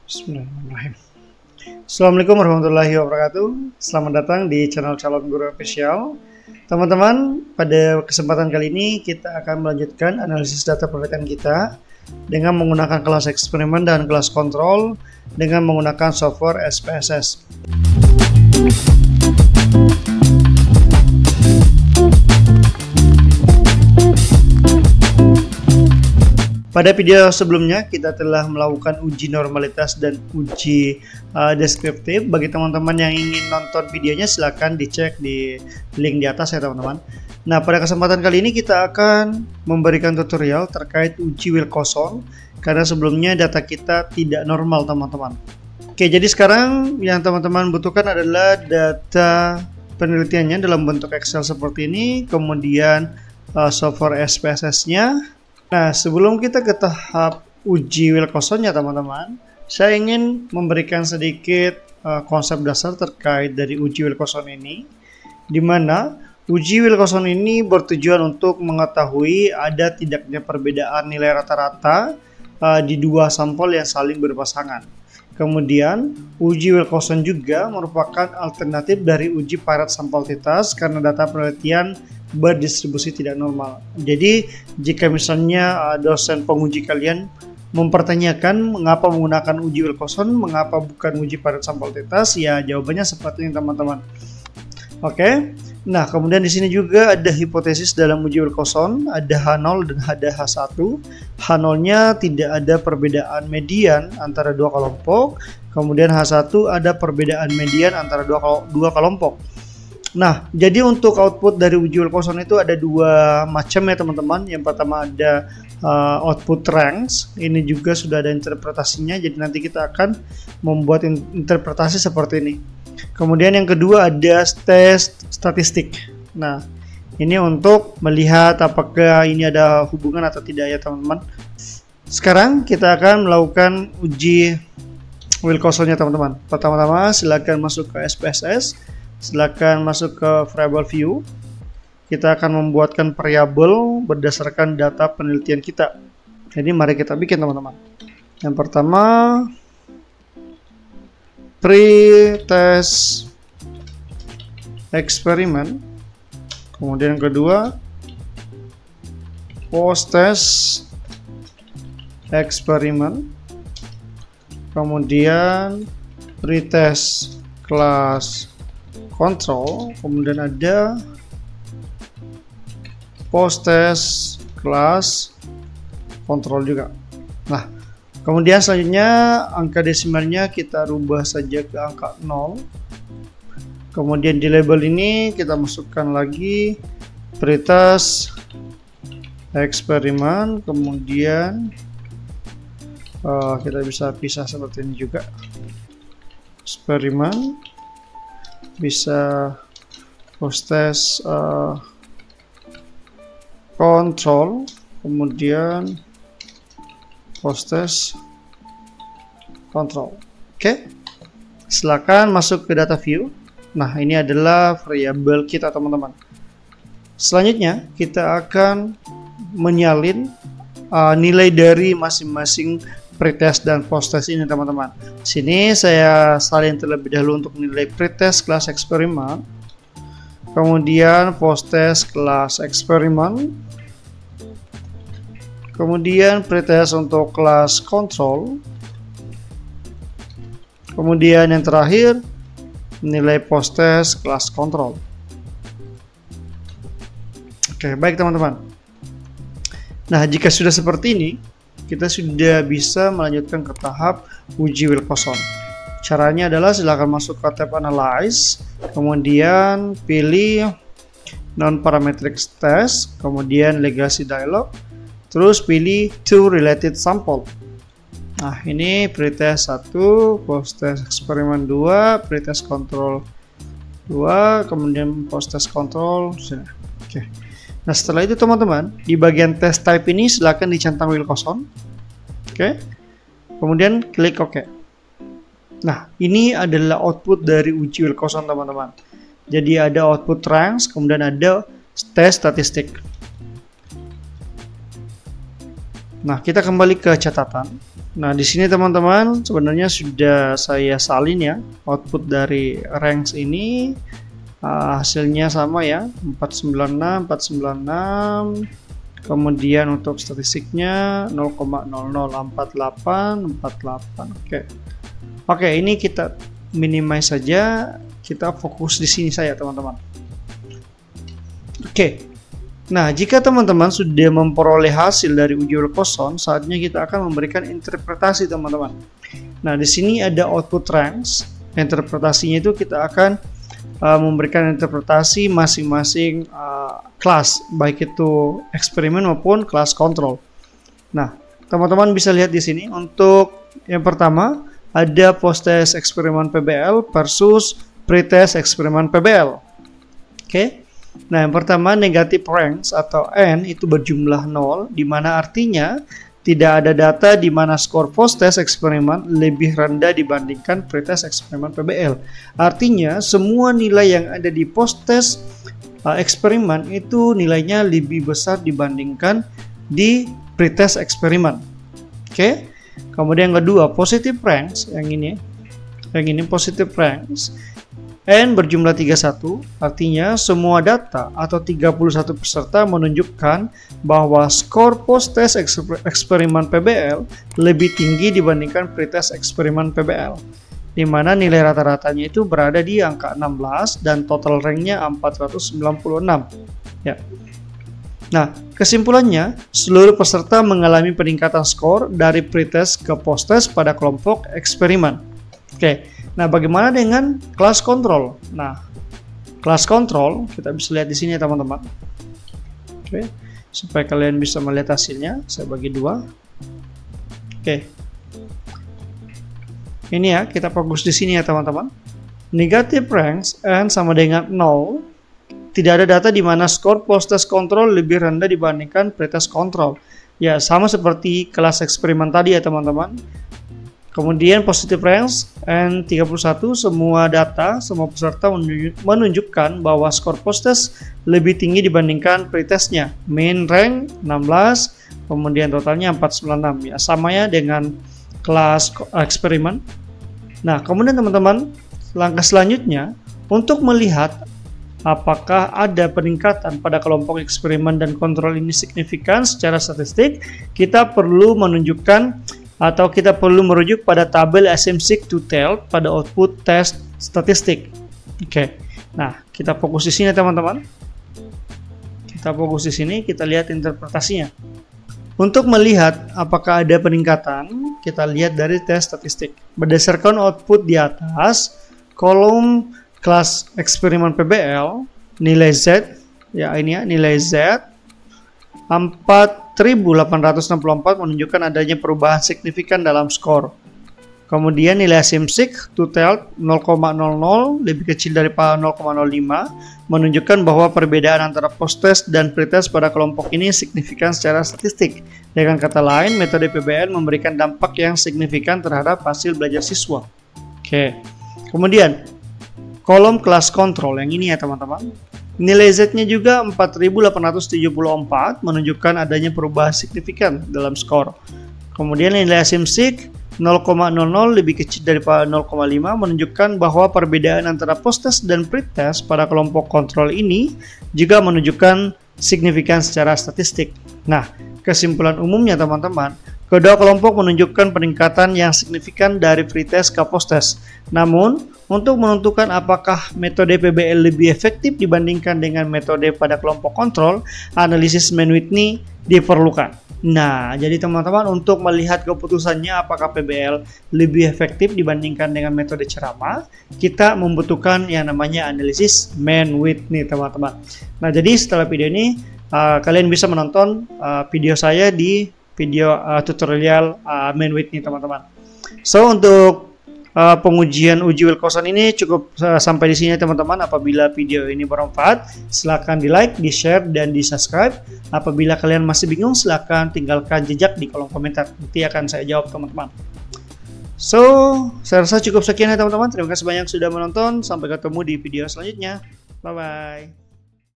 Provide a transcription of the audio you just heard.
Bismillahirrahmanirrahim. Assalamualaikum warahmatullahi wabarakatuh. Selamat datang di channel Calon Guru Official. Teman-teman, pada kesempatan kali ini kita akan melanjutkan analisis data penelitian kita dengan menggunakan kelas eksperimen dan kelas kontrol dengan menggunakan software SPSS. Pada video sebelumnya kita telah melakukan uji normalitas dan uji deskriptif. Bagi teman-teman yang ingin nonton videonya silahkan dicek di link di atas ya teman-teman. Nah, pada kesempatan kali ini kita akan memberikan tutorial terkait uji Wilcoxon karena sebelumnya data kita tidak normal teman-teman. Oke, jadi sekarang yang teman-teman butuhkan adalah data penelitiannya dalam bentuk Excel seperti ini, kemudian software SPSS-nya. Nah, sebelum kita ke tahap uji Wilcoxon-nya teman-teman, saya ingin memberikan sedikit konsep dasar terkait dari uji Wilcoxon ini, di mana uji Wilcoxon ini bertujuan untuk mengetahui ada tidaknya perbedaan nilai rata-rata di dua sampel yang saling berpasangan. Kemudian, uji Wilcoxon juga merupakan alternatif dari uji Piret-Sampel-Tittas karena data penelitian berdistribusi tidak normal. Jadi jika misalnya dosen penguji kalian mempertanyakan mengapa menggunakan uji Wilcoxon, mengapa bukan uji Piret-Sampel-Tittas, ya jawabannya seperti ini teman-teman. Oke. Nah, kemudian di sini juga ada hipotesis dalam uji Wilcoxon, ada H0 dan ada H1. H0-nya tidak ada perbedaan median antara dua kelompok, kemudian H1 ada perbedaan median antara dua kelompok. Nah, jadi untuk output dari uji Wilcoxon itu ada dua macam ya teman-teman. Yang pertama ada output ranks. Ini juga sudah ada interpretasinya. Jadi nanti kita akan membuat interpretasi seperti ini. Kemudian yang kedua ada tes statistik. Nah, ini untuk melihat apakah ini ada hubungan atau tidak ya teman-teman. Sekarang kita akan melakukan uji Wilcoxon-nya teman-teman. Pertama-tama silakan masuk ke SPSS. Silakan masuk ke variable view. Kita akan membuatkan variabel berdasarkan data penelitian kita. Jadi mari kita bikin teman-teman. Yang pertama pre-test eksperimen. Kemudian yang kedua post-test eksperimen. Kemudian pre-test kelas control, kemudian ada post test kelas control juga. Nah, kemudian selanjutnya angka desimalnya kita rubah saja ke angka 0. Kemudian di label ini kita masukkan lagi pretest eksperimen, kemudian kita bisa pisah seperti ini juga, eksperimen, bisa post-test control, kemudian post-test control. Oke, silakan masuk ke data view. Nah, ini adalah variabel kita teman-teman. Selanjutnya kita akan menyalin nilai dari masing-masing pretest dan post-test ini teman-teman. Sini saya salin terlebih dahulu untuk nilai pretest kelas eksperimen, kemudian post-test kelas eksperimen, kemudian pretest untuk kelas control, kemudian yang terakhir nilai post-test kelas control. Oke, baik teman-teman. Nah, jika sudah seperti ini, kita sudah bisa melanjutkan ke tahap uji Wilcoxon. Caranya adalah silakan masuk ke tab Analyze, kemudian pilih Non-Parametric Test, kemudian Legacy Dialog, terus pilih To Related Sample. Nah, ini pretest 1, post-test eksperimen 2, pretest control 2, kemudian post-test control. Oke. Nah, setelah itu teman-teman, di bagian test type ini silakan dicentang Wilcoxon. Oke. Kemudian klik OK. Nah, ini adalah output dari uji Wilcoxon teman-teman. Jadi ada output ranks, kemudian ada tes statistik. Nah, kita kembali ke catatan. Nah, di sini teman-teman sebenarnya sudah saya salin ya output dari ranks ini. Hasilnya sama ya, 496, 496. Kemudian untuk statistiknya 0,004848. Oke, ini kita minimize saja. Kita fokus di sini saya teman-teman. Oke. Nah, jika teman-teman sudah memperoleh hasil dari uji Wilcoxon, saatnya kita akan memberikan interpretasi teman-teman. Nah, di sini ada output ranks. Interpretasinya itu kita akan memberikan interpretasi masing-masing kelas, baik itu eksperimen maupun kelas kontrol. Nah, teman-teman bisa lihat di sini untuk yang pertama ada post-test eksperimen PBL versus pre-test eksperimen PBL. Oke. Nah, yang pertama negatif ranks atau N itu berjumlah 0, di mana artinya tidak ada data di mana skor post-test eksperimen lebih rendah dibandingkan pre-test eksperimen PBL. Artinya semua nilai yang ada di post-test eksperimen itu nilainya lebih besar dibandingkan di pre-test eksperimen. Oke. Kemudian yang kedua, positive ranks, yang ini positive ranks. N berjumlah 31, artinya semua data atau 31 peserta menunjukkan bahwa skor post-test eksperimen PBL lebih tinggi dibandingkan pre-test eksperimen PBL, di mana nilai rata-ratanya itu berada di angka 16 dan total ranknya 496. Ya. Nah, kesimpulannya, seluruh peserta mengalami peningkatan skor dari pre-test ke post-test pada kelompok eksperimen. Oke. Nah, bagaimana dengan kelas kontrol? Nah, kelas kontrol kita bisa lihat di sini ya teman-teman. Oke, supaya kalian bisa melihat hasilnya, saya bagi dua. Oke, ini ya, kita fokus di sini ya teman-teman. Negative ranks N sama dengan 0. Tidak ada data di mana skor post-test kontrol lebih rendah dibandingkan pre-test kontrol. Ya, sama seperti kelas eksperimen tadi ya teman-teman. Kemudian positive ranks N31, semua peserta menunjukkan bahwa skor post-test lebih tinggi dibandingkan pre-testnya. Main rank 16, kemudian totalnya 496 ya, sama ya dengan kelas eksperimen. Nah, kemudian teman-teman, langkah selanjutnya untuk melihat apakah ada peningkatan pada kelompok eksperimen dan kontrol ini signifikan secara statistik, kita perlu menunjukkan atau kita perlu merujuk pada tabel Asymptotic to Tell pada output test statistik. Oke. Nah, kita fokus di sini teman-teman. Kita fokus di sini, kita lihat interpretasinya. Untuk melihat apakah ada peningkatan, kita lihat dari tes statistik. Berdasarkan output di atas, kolom kelas eksperimen PBL, nilai Z, ya ini ya, nilai Z 4.864 menunjukkan adanya perubahan signifikan dalam skor. Kemudian nilai Asymptotic to Tell 0,00 lebih kecil daripada 0,05 menunjukkan bahwa perbedaan antara post-test dan pre-test pada kelompok ini signifikan secara statistik. Dengan kata lain, metode PBL memberikan dampak yang signifikan terhadap hasil belajar siswa. Oke. Kemudian kolom kelas kontrol yang ini ya teman-teman. Nilai Z-nya juga 4.874 menunjukkan adanya perubahan signifikan dalam skor. Kemudian nilai Asymptotic 0,00 lebih kecil daripada 0,5 menunjukkan bahwa perbedaan antara post-test dan pre-test pada kelompok kontrol ini juga menunjukkan signifikan secara statistik. Nah, kesimpulan umumnya teman-teman, kedua kelompok menunjukkan peningkatan yang signifikan dari pre-test ke post-test. Namun, untuk menentukan apakah metode PBL lebih efektif dibandingkan dengan metode pada kelompok kontrol, analisis Mann-Whitney diperlukan. Nah, jadi teman-teman, untuk melihat keputusannya apakah PBL lebih efektif dibandingkan dengan metode ceramah, kita membutuhkan yang namanya analisis Mann-Whitney teman-teman. Nah, jadi setelah video ini, kalian bisa menonton video saya di video tutorial Mann-Whitney teman-teman. So, untuk pengujian uji Wilcoxon ini cukup sampai di sini teman-teman. Apabila video ini bermanfaat, silakan di like, di share, dan di subscribe. Apabila kalian masih bingung, silakan tinggalkan jejak di kolom komentar, nanti akan saya jawab teman-teman. So, saya rasa cukup sekian ya teman-teman. Terima kasih banyak sudah menonton, sampai ketemu di video selanjutnya. Bye bye.